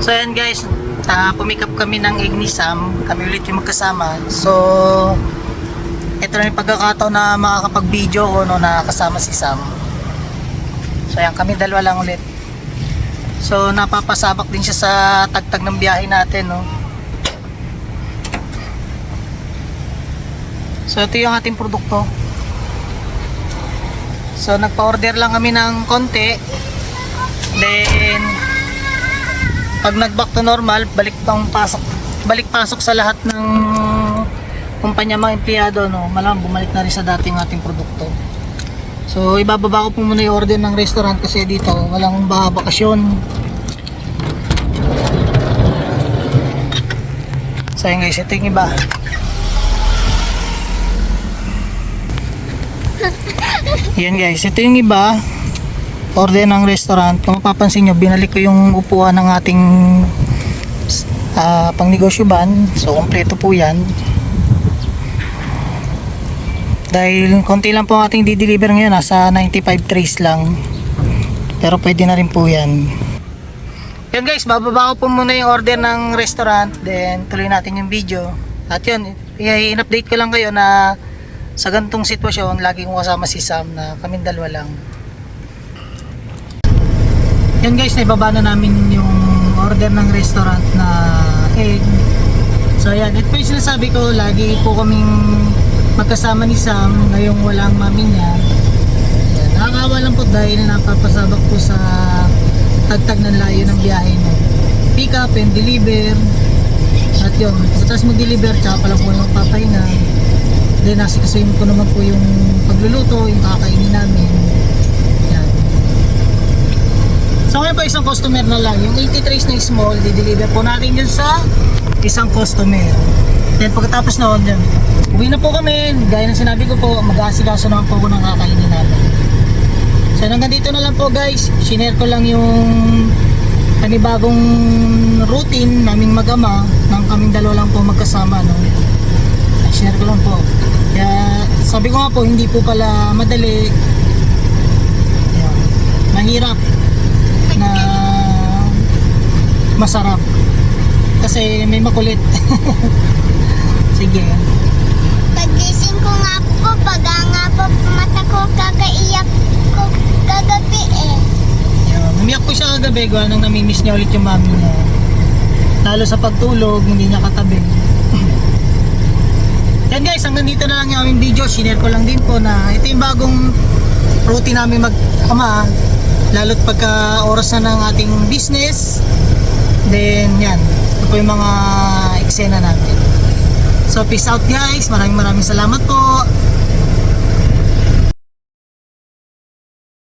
So ayan guys, pumikap kami ng egg ni Sam. Kami ulit yung magkasama. So ito na yung pagkakataon na makakapag-video ko no, na kasama si Sam. So ayan, kami dalawa lang ulit. So napapasabak din siya sa tagtag ng biyahe natin no. So ito yung ating produkto. So nagpa-order lang kami ng konti. Then pag nag-back to normal, balik pasok sa lahat ng kumpanya mga empleyado no. Malamang bumalik na rin sa dating ating produkto. So ibababa ko po muna yung order ng restaurant kasi dito walang bakasyon. So yun guys, ito yung iba. Yan guys, ito yung iba. Order ng restaurant. Kung mapapansin nyo, binalik ko yung upuan ng ating pangnegosyo van. So kompleto po yan. Dahil konti lang po ang ating di-deliver ngayon, nasa 95 trays lang. Pero pwede na rin po yan. Yan guys, bababa ko po muna yung order ng restaurant. Then tuloy natin yung video. At yun, i-update ko lang kayo na sa ganitong sitwasyon, lagi kong kasama si Sam na kaming dalawa lang. Yan guys, naibaba na namin yung order ng restaurant na egg. So yan, ito po yung sinasabi ko, lagi po kaming magkasama ni Sam ngayong walang mami niya. Yan, nakakawa lang po dahil napapasabak po sa tagtag ng layo ng biyahe no. Pick up and deliver. At yun, pagkatapos mag-deliver, tsaka pala po yung papahinga. Then nasikasuhin ko naman po yung pagluluto, yung kakainin namin. Yan. So ngayon po isang customer na lang. Yung 80 trays na small, di-deliver po natin yun sa isang customer. Then pagkatapos na yun, uwi na po kami. Gaya ng sinabi ko po, mag-aasikaso naman po ako ng kakainin namin. So hanggang dito na lang po guys. Shinare ko lang yung panibagong routine naming mag-ama nang kaming dalawa lang po magkasama no. Share ko lang po. Kaya sabi ko nga po, hindi po pala madali. Ayan, mahirap na masarap. Kasi may makulit. Sige. Pagising ko nga po, pag nga po mata ko, kakaiyak ko kagabi eh. Ayan, umiyak po siya kagabi, gawa nang namimiss niya ulit yung mami niya. Lalo sa pagtulog, hindi niya katabi. Yan guys, hanggang dito na lang yung aming video. Share ko lang din po na ito yung bagong routine namin mag-ama. Lalo't pagka oras na ng ating business. Then yan, ito po yung mga eksena namin. So peace out guys, maraming salamat po.